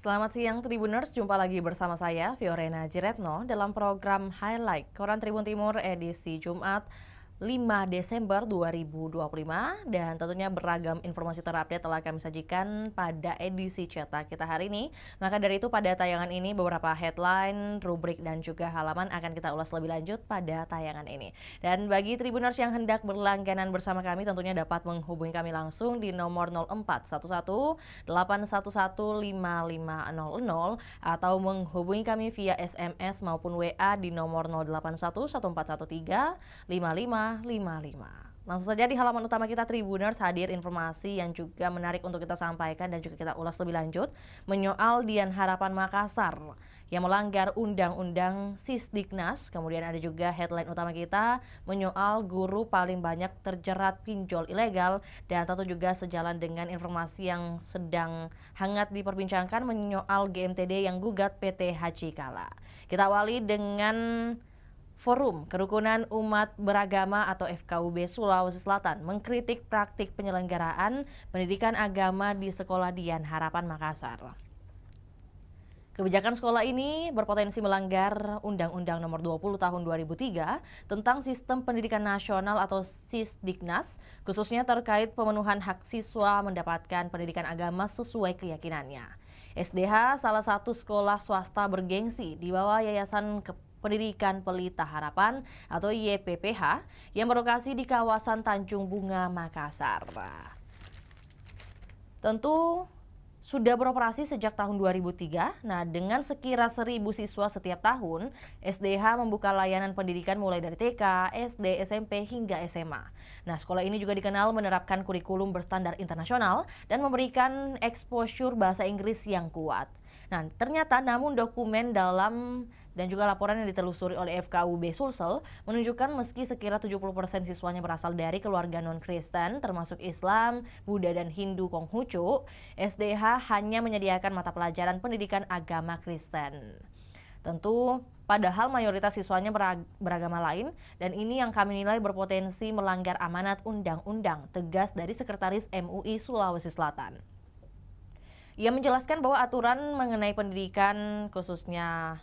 Selamat siang Tribuners, jumpa lagi bersama saya Fiorena Jiretno dalam program Highlight Koran Tribun Timur edisi Jumat 5 Desember 2025 dan tentunya beragam informasi terupdate telah kami sajikan pada edisi cetak kita hari ini. Maka dari itu pada tayangan ini beberapa headline, rubrik dan juga halaman akan kita ulas lebih lanjut pada tayangan ini. Dan bagi Tribuners yang hendak berlangganan bersama kami tentunya dapat menghubungi kami langsung di nomor 0411 811 5500 atau menghubungi kami via SMS maupun WA di nomor 081 1413 5555. Langsung saja di halaman utama kita Tribuners hadir informasi yang juga menarik untuk kita sampaikan dan juga kita ulas lebih lanjut menyoal Dian Harapan Makassar yang melanggar Undang-Undang Sisdiknas. Kemudian ada juga headline utama kita menyoal guru paling banyak terjerat pinjol ilegal dan tentu juga sejalan dengan informasi yang sedang hangat diperbincangkan menyoal GMTD yang gugat PT Haji Kala. Kita awali dengan Forum Kerukunan Umat Beragama atau FKUB Sulawesi Selatan mengkritik praktik penyelenggaraan pendidikan agama di Sekolah Dian Harapan Makassar. Kebijakan sekolah ini berpotensi melanggar Undang-Undang Nomor 20 Tahun 2003 tentang Sistem Pendidikan Nasional atau Sisdiknas, khususnya terkait pemenuhan hak siswa mendapatkan pendidikan agama sesuai keyakinannya. SDH salah satu sekolah swasta bergengsi di bawah Yayasan Pendidikan Pelita Harapan atau YPPH yang berlokasi di kawasan Tanjung Bunga, Makassar. Tentu sudah beroperasi sejak tahun 2003. Nah, dengan sekira 1.000 siswa setiap tahun, SDH membuka layanan pendidikan mulai dari TK, SD, SMP hingga SMA. Nah, sekolah ini juga dikenal menerapkan kurikulum berstandar internasional dan memberikan exposure bahasa Inggris yang kuat. Nah, ternyata namun dokumen dalam dan juga laporan yang ditelusuri oleh FKUB Sulsel menunjukkan meski sekira 70% siswanya berasal dari keluarga non-Kristen termasuk Islam, Buddha dan Hindu Konghucu, SDH hanya menyediakan mata pelajaran pendidikan agama Kristen. Tentu padahal mayoritas siswanya beragama lain dan ini yang kami nilai berpotensi melanggar amanat undang-undang, tegas dari Sekretaris MUI Sulawesi Selatan. Ia menjelaskan bahwa aturan mengenai pendidikan khususnya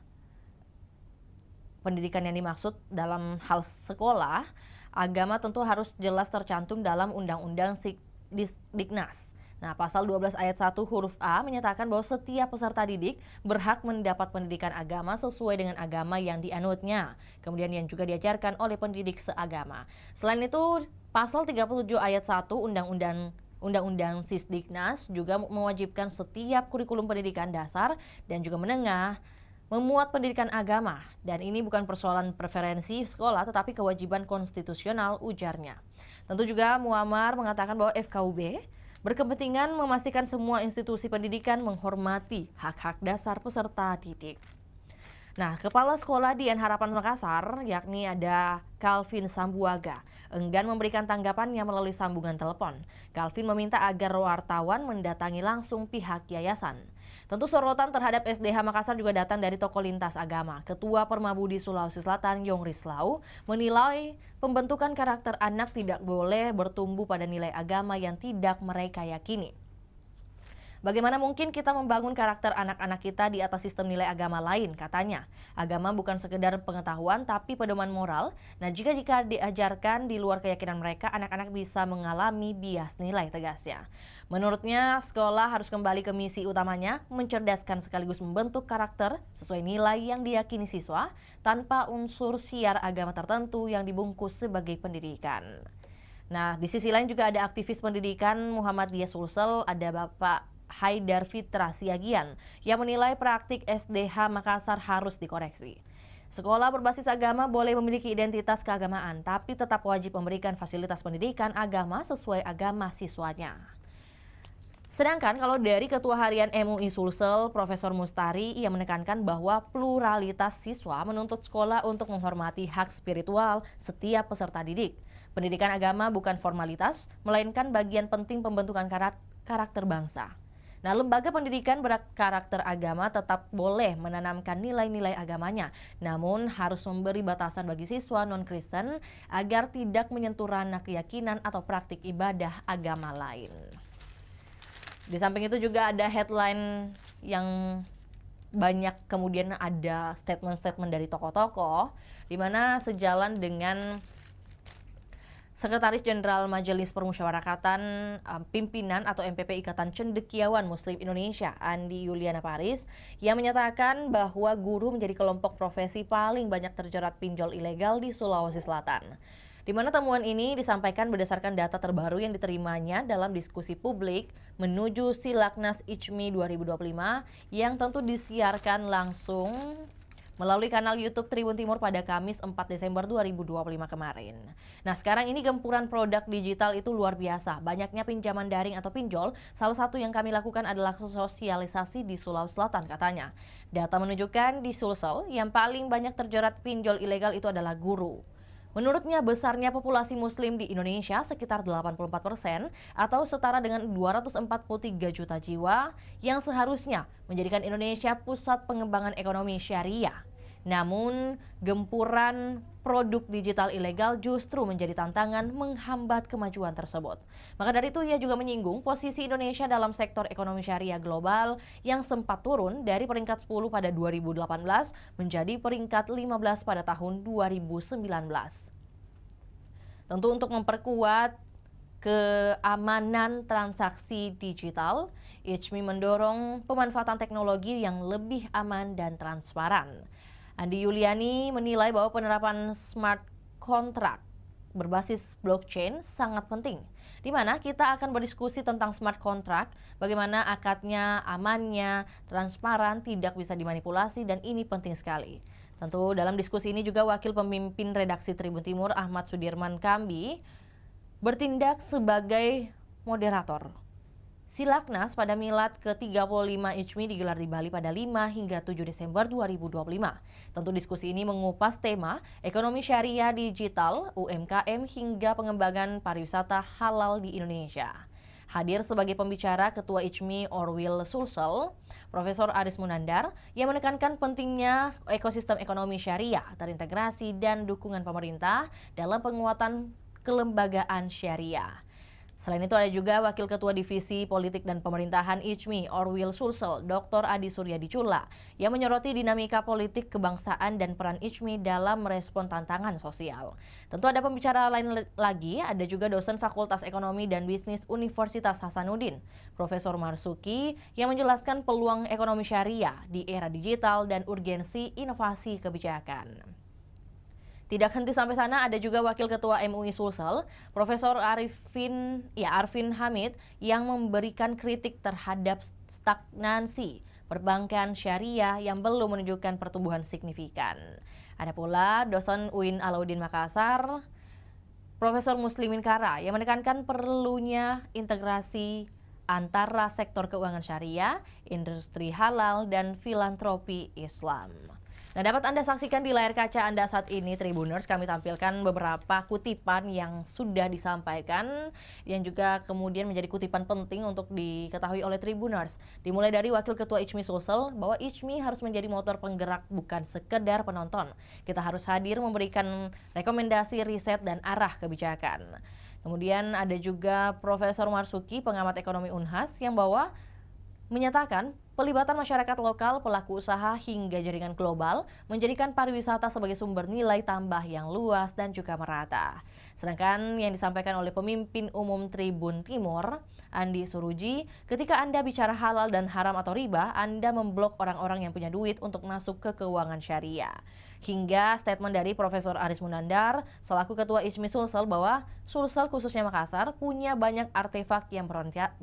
pendidikan yang dimaksud dalam hal sekolah, agama tentu harus jelas tercantum dalam Undang-Undang Sisdiknas. Nah, pasal 12 ayat 1 huruf A menyatakan bahwa setiap peserta didik berhak mendapat pendidikan agama sesuai dengan agama yang dianutnya. Kemudian yang juga diajarkan oleh pendidik seagama. Selain itu, pasal 37 ayat 1 Undang-Undang Sisdiknas juga mewajibkan setiap kurikulum pendidikan dasar dan juga menengah memuat pendidikan agama, dan ini bukan persoalan preferensi sekolah tetapi kewajiban konstitusional, ujarnya. Tentu juga Muammar mengatakan bahwa FKUB berkepentingan memastikan semua institusi pendidikan menghormati hak-hak dasar peserta didik. Nah, Kepala Sekolah Dian Harapan Makassar, yakni ada Calvin Sambuaga, enggan memberikan tanggapannya melalui sambungan telepon. Calvin meminta agar wartawan mendatangi langsung pihak yayasan. Tentu sorotan terhadap SDH Makassar juga datang dari tokoh lintas agama. Ketua Permabudi Sulawesi Selatan, Yong Rislau, menilai pembentukan karakter anak tidak boleh bertumbuh pada nilai agama yang tidak mereka yakini. Bagaimana mungkin kita membangun karakter anak-anak kita di atas sistem nilai agama lain, katanya. Agama bukan sekedar pengetahuan, tapi pedoman moral. Nah, jika diajarkan di luar keyakinan mereka, anak-anak bisa mengalami bias nilai, tegasnya. Menurutnya, sekolah harus kembali ke misi utamanya, mencerdaskan sekaligus membentuk karakter sesuai nilai yang diyakini siswa, tanpa unsur syiar agama tertentu yang dibungkus sebagai pendidikan. Nah, di sisi lain juga ada aktivis pendidikan Muhammadiyah Sulsel, ada Bapak Haidar Fitra Siagian yang menilai praktik SDH Makassar harus dikoreksi. Sekolah berbasis agama boleh memiliki identitas keagamaan, tapi tetap wajib memberikan fasilitas pendidikan agama sesuai agama siswanya. Sedangkan kalau dari Ketua Harian MUI Sulsel, Profesor Mustari, ia menekankan bahwa pluralitas siswa menuntut sekolah untuk menghormati hak spiritual setiap peserta didik. Pendidikan agama bukan formalitas, melainkan bagian penting pembentukan karakter bangsa. Nah, lembaga pendidikan berkarakter agama tetap boleh menanamkan nilai-nilai agamanya, namun harus memberi batasan bagi siswa non-Kristen agar tidak menyentuh ranah keyakinan atau praktik ibadah agama lain. Di samping itu juga ada headline yang banyak kemudian ada statement-statement dari tokoh-tokoh, di mana sejalan dengan Sekretaris Jenderal Majelis Permusyawaratan Pimpinan atau MPP Ikatan Cendekiawan Muslim Indonesia, Andi Yuliana Paris, yang menyatakan bahwa guru menjadi kelompok profesi paling banyak terjerat pinjol ilegal di Sulawesi Selatan. Di mana temuan ini disampaikan berdasarkan data terbaru yang diterimanya dalam diskusi publik menuju Silaknas ICMI 2025 yang tentu disiarkan langsung melalui kanal YouTube Tribun Timur pada Kamis 4 Desember 2025 kemarin. Nah, sekarang ini gempuran produk digital itu luar biasa. Banyaknya pinjaman daring atau pinjol, salah satu yang kami lakukan adalah sosialisasi di Sulawesi Selatan katanya. Data menunjukkan di Sulsel yang paling banyak terjerat pinjol ilegal itu adalah guru. Menurutnya, besarnya populasi muslim di Indonesia sekitar 84% atau setara dengan 243 juta jiwa yang seharusnya menjadikan Indonesia pusat pengembangan ekonomi syariah. Namun, gempuran produk digital ilegal justru menjadi tantangan menghambat kemajuan tersebut. Maka dari itu, ia juga menyinggung posisi Indonesia dalam sektor ekonomi syariah global yang sempat turun dari peringkat 10 pada 2018 menjadi peringkat 15 pada tahun 2019. Tentu untuk memperkuat keamanan transaksi digital, ICMI mendorong pemanfaatan teknologi yang lebih aman dan transparan. Andi Yuliani menilai bahwa penerapan smart contract berbasis blockchain sangat penting, di mana kita akan berdiskusi tentang smart contract, bagaimana akadnya, amannya, transparan, tidak bisa dimanipulasi, dan ini penting sekali. Tentu dalam diskusi ini juga Wakil Pemimpin Redaksi Tribun Timur Ahmad Sudirman Kambi bertindak sebagai moderator. Silaknas pada Milad ke-35 ICMI digelar di Bali pada 5 hingga 7 Desember 2025. Tentu diskusi ini mengupas tema ekonomi syariah digital, UMKM, hingga pengembangan pariwisata halal di Indonesia. Hadir sebagai pembicara Ketua ICMI Orwil Sulsel, Profesor Aris Munandar, yang menekankan pentingnya ekosistem ekonomi syariah, terintegrasi, dan dukungan pemerintah dalam penguatan kelembagaan syariah. Selain itu ada juga Wakil Ketua Divisi Politik dan Pemerintahan ICMI Orwil Sulsel, Dr. Adi Suryadi Cula, yang menyoroti dinamika politik kebangsaan dan peran ICMI dalam merespon tantangan sosial. Tentu ada pembicara lain lagi, ada juga dosen Fakultas Ekonomi dan Bisnis Universitas Hasanuddin, Profesor Marsuki, yang menjelaskan peluang ekonomi syariah di era digital dan urgensi inovasi kebijakan. Tidak henti sampai sana, ada juga Wakil Ketua MUI Sulsel, Profesor Arfin Hamid, yang memberikan kritik terhadap stagnansi perbankan syariah yang belum menunjukkan pertumbuhan signifikan. Ada pula dosen UIN Alauddin Makassar, Profesor Muslimin Kara, yang menekankan perlunya integrasi antara sektor keuangan syariah, industri halal, dan filantropi Islam. Nah, dapat Anda saksikan di layar kaca Anda saat ini, Tribuners. Kami tampilkan beberapa kutipan yang sudah disampaikan, yang juga kemudian menjadi kutipan penting untuk diketahui oleh Tribuners. Dimulai dari Wakil Ketua ICMI Sulsel, bahwa ICMI harus menjadi motor penggerak, bukan sekedar penonton. Kita harus hadir memberikan rekomendasi, riset, dan arah kebijakan. Kemudian ada juga Profesor Marsuki, pengamat ekonomi Unhas, yang menyatakan pelibatan masyarakat lokal, pelaku usaha, hingga jaringan global menjadikan pariwisata sebagai sumber nilai tambah yang luas dan juga merata. Sedangkan yang disampaikan oleh pemimpin umum Tribun Timur, Andi Suruji, ketika Anda bicara halal dan haram atau riba, Anda memblok orang-orang yang punya duit untuk masuk ke keuangan syariah. Hingga statement dari Profesor Aris Munandar, selaku Ketua ICMI Sulsel, bahwa Sulsel khususnya Makassar punya banyak artefak yang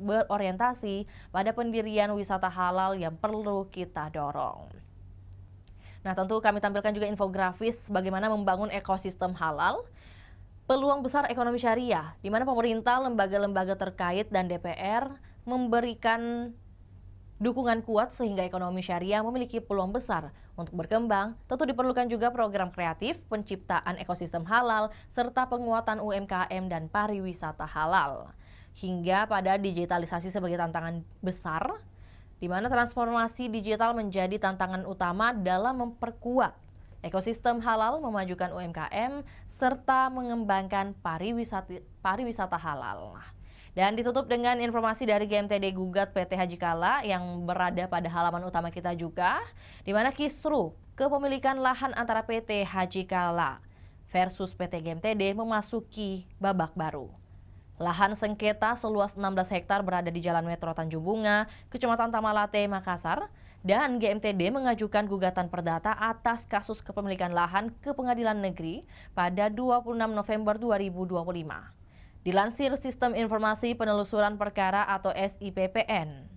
berorientasi pada pendirian wisata halal yang perlu kita dorong. Nah, tentu kami tampilkan juga infografis bagaimana membangun ekosistem halal, peluang besar ekonomi syariah, di mana pemerintah, lembaga-lembaga terkait, dan DPR memberikan dukungan kuat sehingga ekonomi syariah memiliki peluang besar untuk berkembang. Tentu diperlukan juga program kreatif, penciptaan ekosistem halal, serta penguatan UMKM dan pariwisata halal. Hingga pada digitalisasi sebagai tantangan besar, di mana transformasi digital menjadi tantangan utama dalam memperkuat ekosistem halal, memajukan UMKM, serta mengembangkan pariwisata halal. Dan ditutup dengan informasi dari GMTD gugat PT Haji Kala yang berada pada halaman utama kita juga, di mana kisruh kepemilikan lahan antara PT Haji Kala versus PT GMTD memasuki babak baru. Lahan sengketa seluas 16 hektar berada di Jalan Metro Tanjung Bunga, Kecamatan Tamalate, Makassar, dan GMTD mengajukan gugatan perdata atas kasus kepemilikan lahan ke Pengadilan Negeri pada 26 November 2025. Dilansir Sistem Informasi Penelusuran Perkara atau SIPPN,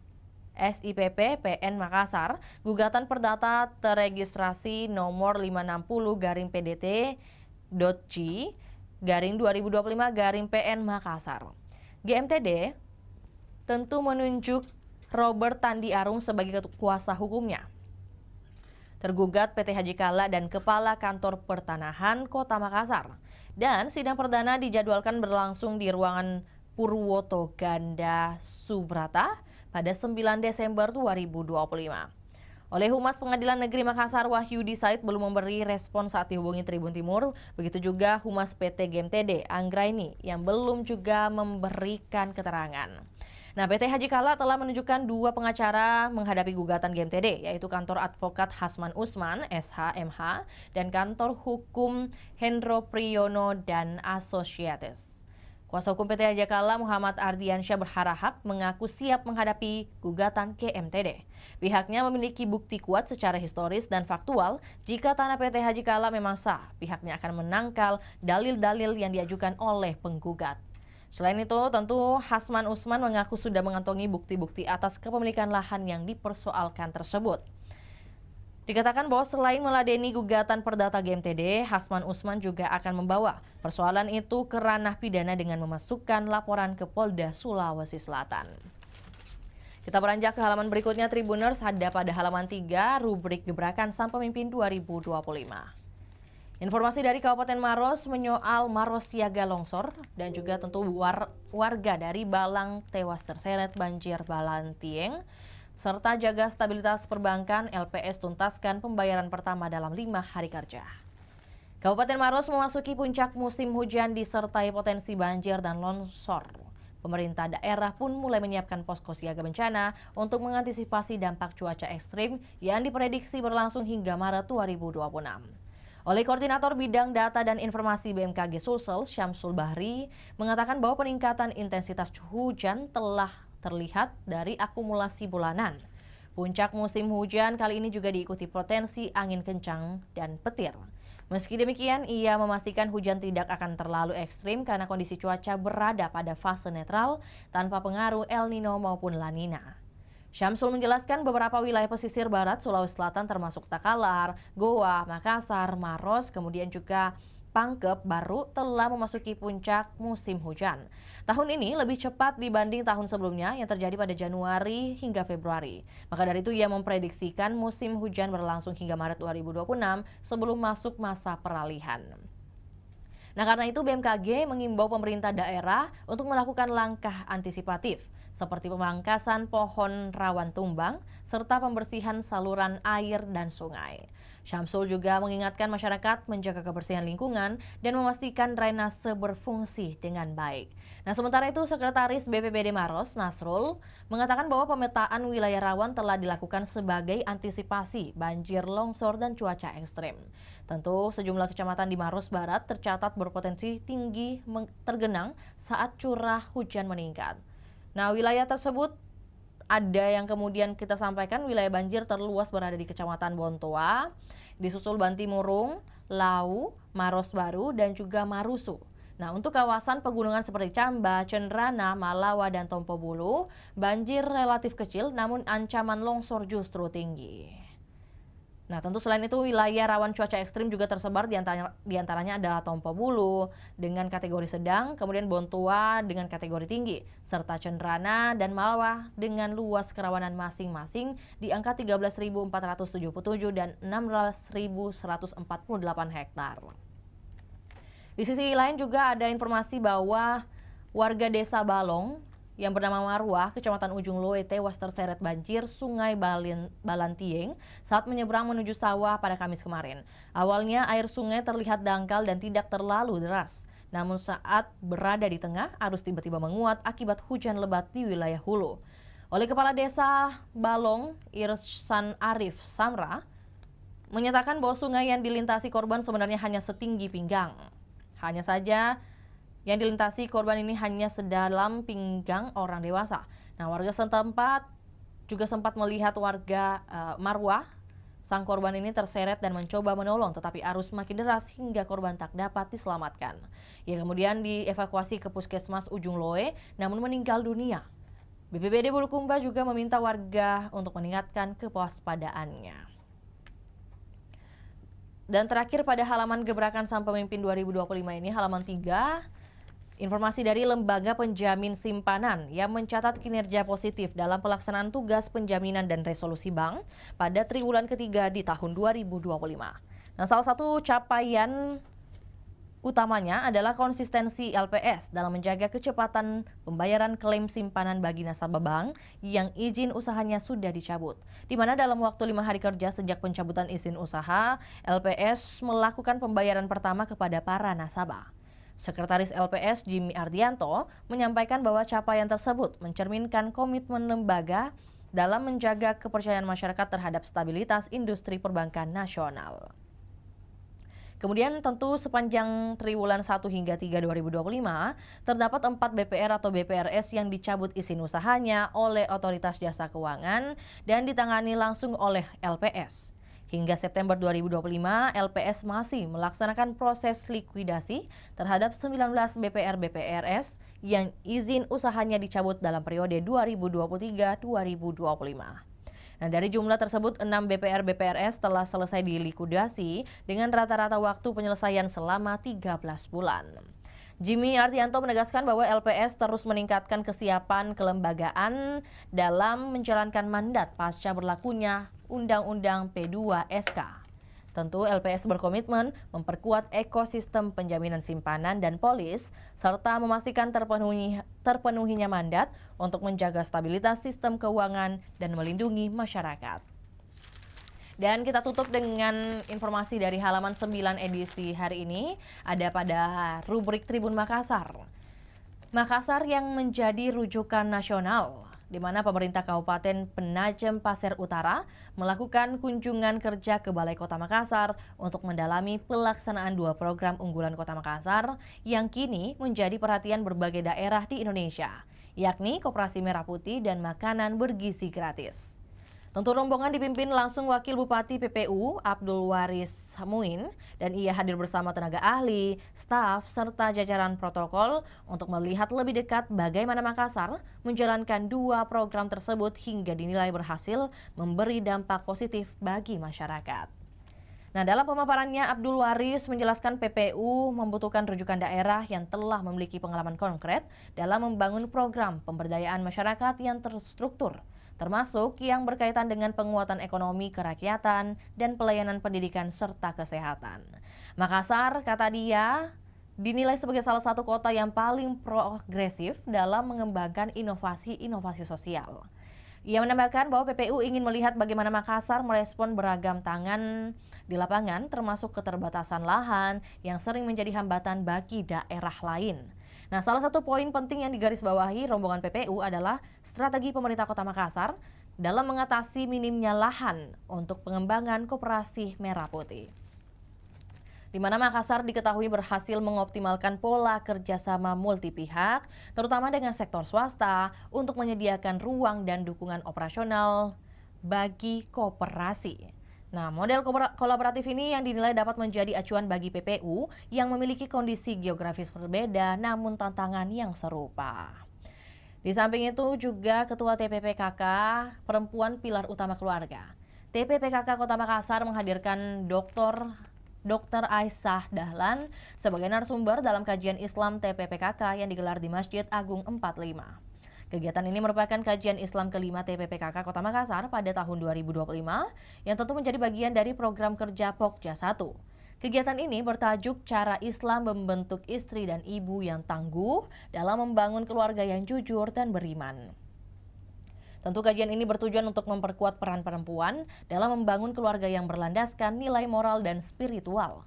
PN Makassar, gugatan perdata teregistrasi nomor 560-PDT.G/2025-PN Makassar. GMTD tentu menunjuk Robert Tandi Arung sebagai kuasa hukumnya. Tergugat PT Haji Kala dan Kepala Kantor Pertanahan Kota Makassar. Dan sidang perdana dijadwalkan berlangsung di ruangan Purwoto Ganda Subrata pada 9 Desember 2025. Oleh Humas Pengadilan Negeri Makassar, Wahyudi Said belum memberi respon saat dihubungi Tribun Timur. Begitu juga Humas PT GMTD, Anggraini, yang belum juga memberikan keterangan. Nah, PT Haji Kala telah menunjukkan 2 pengacara menghadapi gugatan GMTD, yaitu Kantor Advokat Hasman Usman, SHMH, dan Kantor Hukum Hendro Priyono dan Associates. Kuasa hukum PT Haji Kala Muhammad Ardiansyah berharap mengaku siap menghadapi gugatan GMTD. Pihaknya memiliki bukti kuat secara historis dan faktual jika tanah PT Haji Kala memang sah. Pihaknya akan menangkal dalil-dalil yang diajukan oleh penggugat. Selain itu, tentu Hasman Usman mengaku sudah mengantongi bukti-bukti atas kepemilikan lahan yang dipersoalkan tersebut. Dikatakan bahwa selain meladeni gugatan perdata GMTD, Hasman Usman juga akan membawa persoalan itu ke ranah pidana dengan memasukkan laporan ke Polda Sulawesi Selatan. Kita beranjak ke halaman berikutnya, Tribuners, ada pada halaman 3 rubrik gebrakan Sang Pemimpin 2025. Informasi dari Kabupaten Maros menyoal Maros siaga longsor dan juga tentu warga dari Balang tewas terseret banjir Balantieng, serta jaga stabilitas perbankan. LPS tuntaskan pembayaran pertama dalam 5 hari kerja. Kabupaten Maros memasuki puncak musim hujan disertai potensi banjir dan longsor. Pemerintah daerah pun mulai menyiapkan posko siaga bencana untuk mengantisipasi dampak cuaca ekstrim yang diprediksi berlangsung hingga Maret 2026. Oleh Koordinator Bidang Data dan Informasi BMKG Sulsel, Syamsul Bahri, mengatakan bahwa peningkatan intensitas hujan telah terlihat dari akumulasi bulanan. Puncak musim hujan kali ini juga diikuti potensi angin kencang dan petir. Meski demikian, ia memastikan hujan tidak akan terlalu ekstrim karena kondisi cuaca berada pada fase netral tanpa pengaruh El Nino maupun La Nina. Syamsul menjelaskan beberapa wilayah pesisir barat Sulawesi Selatan termasuk Takalar, Goa, Makassar, Maros, kemudian juga Pangkep baru telah memasuki puncak musim hujan. Tahun ini lebih cepat dibanding tahun sebelumnya yang terjadi pada Januari hingga Februari. Maka dari itu ia memprediksikan musim hujan berlangsung hingga Maret 2026 sebelum masuk masa peralihan. Nah, karena itu BMKG mengimbau pemerintah daerah untuk melakukan langkah antisipatif seperti pemangkasan pohon rawan tumbang serta pembersihan saluran air dan sungai. Syamsul juga mengingatkan masyarakat menjaga kebersihan lingkungan dan memastikan drainase berfungsi dengan baik. Nah, sementara itu Sekretaris BPBD Maros, Nasrul, mengatakan bahwa pemetaan wilayah rawan telah dilakukan sebagai antisipasi banjir, longsor, dan cuaca ekstrim. Tentu sejumlah kecamatan di Maros Barat tercatat berpotensi tinggi tergenang saat curah hujan meningkat. Nah, wilayah tersebut ada yang kemudian kita sampaikan wilayah banjir terluas berada di Kecamatan Bontoa, disusul Bantimurung, Lau, Maros Baru, dan juga Marusu. Nah, untuk kawasan pegunungan seperti Camba, Cendrana, Malawa, dan Tompobulu, banjir relatif kecil namun ancaman longsor justru tinggi. Nah, tentu selain itu wilayah rawan cuaca ekstrim juga tersebar diantaranya adalah Tompobulu dengan kategori sedang, kemudian Bontoa dengan kategori tinggi, serta Cendrana dan Malawa dengan luas kerawanan masing-masing di angka 13.477 dan 16.148 hektar. Di sisi lain juga ada informasi bahwa warga desa Balong yang bernama Marwah, Kecamatan Ujung Loe, tewas terseret banjir Sungai Balantieng saat menyeberang menuju sawah pada Kamis kemarin. Awalnya air sungai terlihat dangkal dan tidak terlalu deras. Namun saat berada di tengah, arus tiba-tiba menguat akibat hujan lebat di wilayah hulu. Oleh Kepala Desa Balong, Irsan Arif Samra, menyatakan bahwa sungai yang dilintasi korban sebenarnya hanya setinggi pinggang. Hanya saja yang dilintasi korban ini hanya sedalam pinggang orang dewasa. Nah, warga setempat juga sempat melihat warga Marwah sang korban ini terseret dan mencoba menolong, tetapi arus makin deras hingga korban tak dapat diselamatkan. Ia kemudian dievakuasi ke Puskesmas Ujung Loe, namun meninggal dunia. BPBD Bulukumba juga meminta warga untuk meningkatkan kewaspadaannya. Dan terakhir pada halaman Gebrakan Sang Pemimpin 2025 ini, halaman 3, informasi dari Lembaga Penjamin Simpanan yang mencatat kinerja positif dalam pelaksanaan tugas penjaminan dan resolusi bank pada triwulan ketiga di tahun 2025. Nah, salah satu capaian utamanya adalah konsistensi LPS dalam menjaga kecepatan pembayaran klaim simpanan bagi nasabah bank yang izin usahanya sudah dicabut. Di mana dalam waktu 5 hari kerja sejak pencabutan izin usaha, LPS melakukan pembayaran pertama kepada para nasabah. Sekretaris LPS Jimmy Ardianto menyampaikan bahwa capaian tersebut mencerminkan komitmen lembaga dalam menjaga kepercayaan masyarakat terhadap stabilitas industri perbankan nasional. Kemudian tentu sepanjang triwulan 1 hingga 3 2025, terdapat 4 BPR atau BPRS yang dicabut izin usahanya oleh Otoritas Jasa Keuangan dan ditangani langsung oleh LPS. Hingga September 2025, LPS masih melaksanakan proses likuidasi terhadap 19 BPR-BPRS yang izin usahanya dicabut dalam periode 2023-2025. Nah, dari jumlah tersebut, 6 BPR-BPRS telah selesai dilikuidasi dengan rata-rata waktu penyelesaian selama 13 bulan. Jimmy Ardianto menegaskan bahwa LPS terus meningkatkan kesiapan kelembagaan dalam menjalankan mandat pasca berlakunya Undang-Undang P2SK. Tentu LPS berkomitmen memperkuat ekosistem penjaminan simpanan dan polis, serta memastikan terpenuhinya mandat untuk menjaga stabilitas sistem keuangan dan melindungi masyarakat. Dan kita tutup dengan informasi dari halaman 9 edisi hari ini, ada pada rubrik Tribun Makassar. Makassar yang menjadi rujukan nasional, di mana pemerintah Kabupaten Penajam Pasir Utara melakukan kunjungan kerja ke Balai Kota Makassar untuk mendalami pelaksanaan 2 program unggulan Kota Makassar yang kini menjadi perhatian berbagai daerah di Indonesia, yakni Koperasi Merah Putih dan Makanan Bergizi Gratis. Tentu rombongan dipimpin langsung Wakil Bupati PPU Abdul Waris Muin, dan ia hadir bersama tenaga ahli, staf, serta jajaran protokol untuk melihat lebih dekat bagaimana Makassar menjalankan 2 program tersebut hingga dinilai berhasil memberi dampak positif bagi masyarakat. Nah, dalam pemaparannya, Abdul Waris menjelaskan PPU membutuhkan rujukan daerah yang telah memiliki pengalaman konkret dalam membangun program pemberdayaan masyarakat yang terstruktur, termasuk yang berkaitan dengan penguatan ekonomi kerakyatan dan pelayanan pendidikan serta kesehatan. Makassar, kata dia, dinilai sebagai salah satu kota yang paling progresif dalam mengembangkan inovasi-inovasi sosial. Ia menambahkan bahwa PPU ingin melihat bagaimana Makassar merespon beragam tangan di lapangan, termasuk keterbatasan lahan yang sering menjadi hambatan bagi daerah lain. Nah, salah satu poin penting yang digarisbawahi rombongan PPU adalah strategi pemerintah Kota Makassar dalam mengatasi minimnya lahan untuk pengembangan Koperasi Merah Putih, di mana Makassar diketahui berhasil mengoptimalkan pola kerjasama multi pihak, terutama dengan sektor swasta, untuk menyediakan ruang dan dukungan operasional bagi koperasi. Nah, model kolaboratif ini yang dinilai dapat menjadi acuan bagi PPU yang memiliki kondisi geografis berbeda namun tantangan yang serupa. Di samping itu juga Ketua TPPKK Perempuan Pilar Utama Keluarga. TPPKK Kota Makassar menghadirkan Dr. Aisyah Dahlan sebagai narasumber dalam kajian Islam TPPKK yang digelar di Masjid Agung 45. Kegiatan ini merupakan kajian Islam kelima TPPKK Kota Makassar pada tahun 2025 yang tentu menjadi bagian dari program kerja Pokja 1. Kegiatan ini bertajuk Cara Islam Membentuk Istri dan Ibu yang Tangguh dalam Membangun Keluarga yang Jujur dan Beriman. Tentu kajian ini bertujuan untuk memperkuat peran perempuan dalam membangun keluarga yang berlandaskan nilai moral dan spiritual.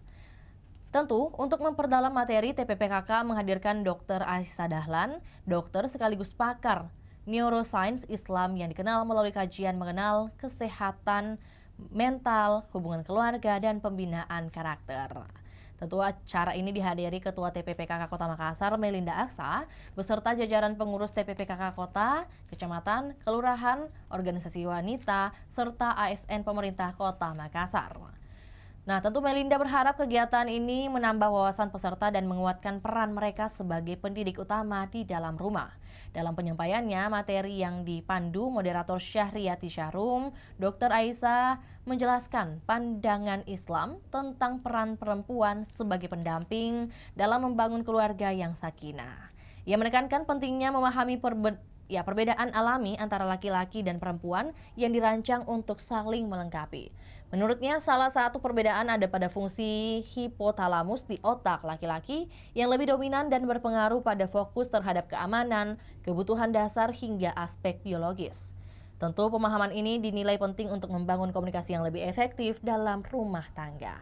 Tentu, untuk memperdalam materi, TPPKK menghadirkan Dr. Aisyah Dahlan, dokter sekaligus pakar neuroscience Islam yang dikenal melalui kajian mengenal kesehatan mental, hubungan keluarga, dan pembinaan karakter. Tentu acara ini dihadiri Ketua TPPKK Kota Makassar, Melinda Aksa, beserta jajaran pengurus TPPKK Kota, Kecamatan, Kelurahan, organisasi wanita, serta ASN pemerintah Kota Makassar. Nah, tentu Melinda berharap kegiatan ini menambah wawasan peserta dan menguatkan peran mereka sebagai pendidik utama di dalam rumah. Dalam penyampaiannya, materi yang dipandu moderator Syahriati Syahrum, Dr. Aisyah menjelaskan pandangan Islam tentang peran perempuan sebagai pendamping dalam membangun keluarga yang sakinah. Ia menekankan pentingnya memahami perbedaan alami antara laki-laki dan perempuan yang dirancang untuk saling melengkapi. Menurutnya, salah satu perbedaan ada pada fungsi hipotalamus di otak laki-laki yang lebih dominan dan berpengaruh pada fokus terhadap keamanan, kebutuhan dasar hingga aspek biologis. Tentu pemahaman ini dinilai penting untuk membangun komunikasi yang lebih efektif dalam rumah tangga.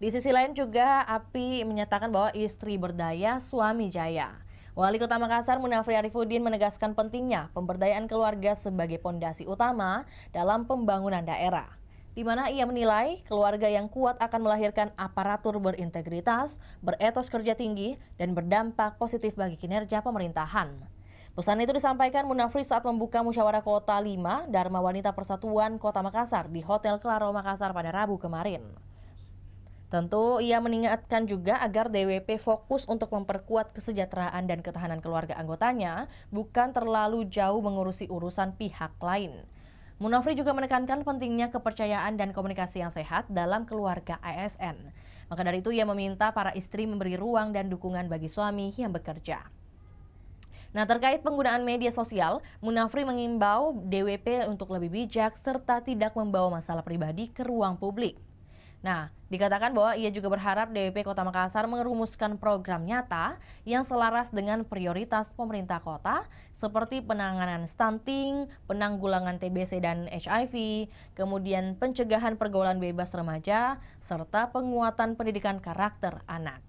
Di sisi lain juga Api menyatakan bahwa istri berdaya, suami jaya. Wali Kota Makassar Munafri Arifuddin menegaskan pentingnya pemberdayaan keluarga sebagai pondasi utama dalam pembangunan daerah, di mana ia menilai keluarga yang kuat akan melahirkan aparatur berintegritas, beretos kerja tinggi, dan berdampak positif bagi kinerja pemerintahan. Pesan itu disampaikan Munafri saat membuka Musyawarah Kota 5 Dharma Wanita Persatuan Kota Makassar di Hotel Claro Makassar pada Rabu kemarin. Tentu ia mengingatkan juga agar DWP fokus untuk memperkuat kesejahteraan dan ketahanan keluarga anggotanya, bukan terlalu jauh mengurusi urusan pihak lain. Munafri juga menekankan pentingnya kepercayaan dan komunikasi yang sehat dalam keluarga ASN. Maka dari itu ia meminta para istri memberi ruang dan dukungan bagi suami yang bekerja. Nah, terkait penggunaan media sosial, Munafri mengimbau DWP untuk lebih bijak serta tidak membawa masalah pribadi ke ruang publik. Nah, dikatakan bahwa ia juga berharap DWP Kota Makassar merumuskan program nyata yang selaras dengan prioritas pemerintah kota seperti penanganan stunting, penanggulangan TBC dan HIV, kemudian pencegahan pergaulan bebas remaja, serta penguatan pendidikan karakter anak.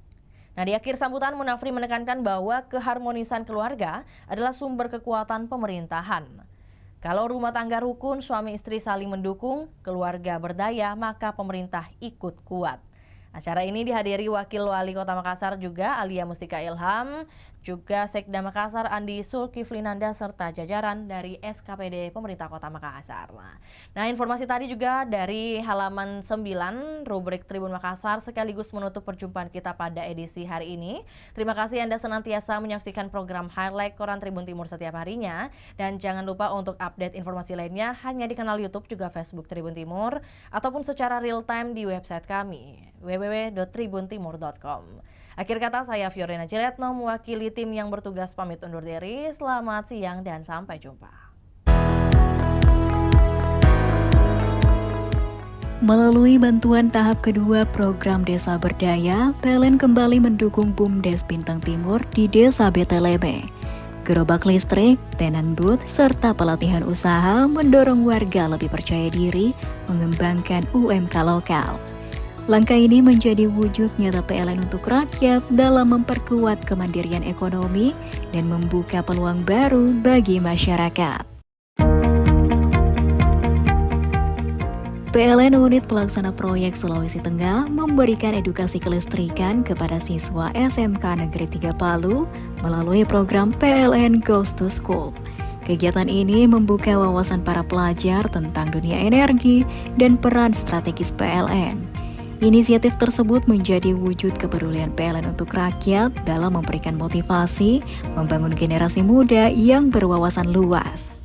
Nah, di akhir sambutan Munafri menekankan bahwa keharmonisan keluarga adalah sumber kekuatan pemerintahan. Kalau rumah tangga rukun, suami istri saling mendukung, keluarga berdaya, maka pemerintah ikut kuat. Acara ini dihadiri Wakil Wali Kota Makassar juga Alia Mustika Ilham, juga Sekda Makassar Andi Sulkiflinanda, serta jajaran dari SKPD Pemerintah Kota Makassar. Nah, informasi tadi juga dari halaman 9 rubrik Tribun Makassar sekaligus menutup perjumpaan kita pada edisi hari ini. Terima kasih Anda senantiasa menyaksikan program Highlight Koran Tribun Timur setiap harinya. Dan jangan lupa untuk update informasi lainnya hanya di kanal YouTube juga Facebook Tribun Timur ataupun secara real time di website kami www.tribuntimur.com. Akhir kata, saya Fiorina Ciretno mewakili tim yang bertugas pamit undur diri. Selamat siang dan sampai jumpa. Melalui bantuan tahap kedua program Desa Berdaya, PLN kembali mendukung BUMDes Bintang Timur di Desa Beteleme. Gerobak listrik, tenan booth, serta pelatihan usaha mendorong warga lebih percaya diri mengembangkan UMK lokal. Langkah ini menjadi wujud nyata PLN untuk rakyat dalam memperkuat kemandirian ekonomi dan membuka peluang baru bagi masyarakat. PLN Unit Pelaksana Proyek Sulawesi Tengah memberikan edukasi kelistrikan kepada siswa SMK Negeri 3 Palu melalui program PLN Goes to School. Kegiatan ini membuka wawasan para pelajar tentang dunia energi dan peran strategis PLN. Inisiatif tersebut menjadi wujud kepedulian PLN untuk rakyat dalam memberikan motivasi membangun generasi muda yang berwawasan luas.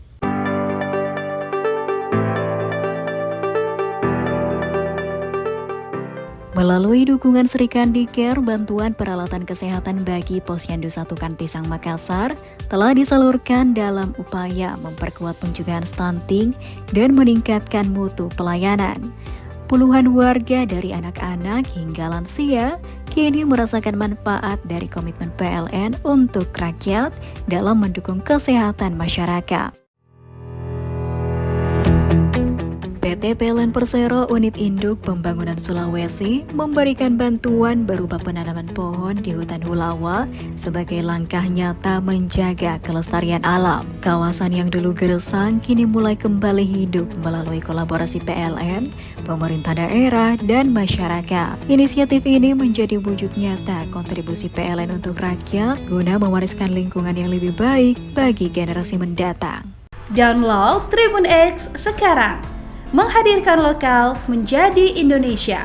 Melalui dukungan Srikandi Care, bantuan peralatan kesehatan bagi Posyandu 1 Kantisang Makassar telah disalurkan dalam upaya memperkuat pencegahan stunting dan meningkatkan mutu pelayanan. Puluhan warga dari anak-anak hingga lansia kini merasakan manfaat dari komitmen PLN untuk rakyat dalam mendukung kesehatan masyarakat. PT PT PLN Persero Unit Induk Pembangunan Sulawesi memberikan bantuan berupa penanaman pohon di hutan Hulawa sebagai langkah nyata menjaga kelestarian alam. Kawasan yang dulu gersang kini mulai kembali hidup melalui kolaborasi PLN, pemerintah daerah, dan masyarakat. Inisiatif ini menjadi wujud nyata kontribusi PLN untuk rakyat guna mewariskan lingkungan yang lebih baik bagi generasi mendatang. Download Tribun X sekarang, menghadirkan lokal menjadi Indonesia.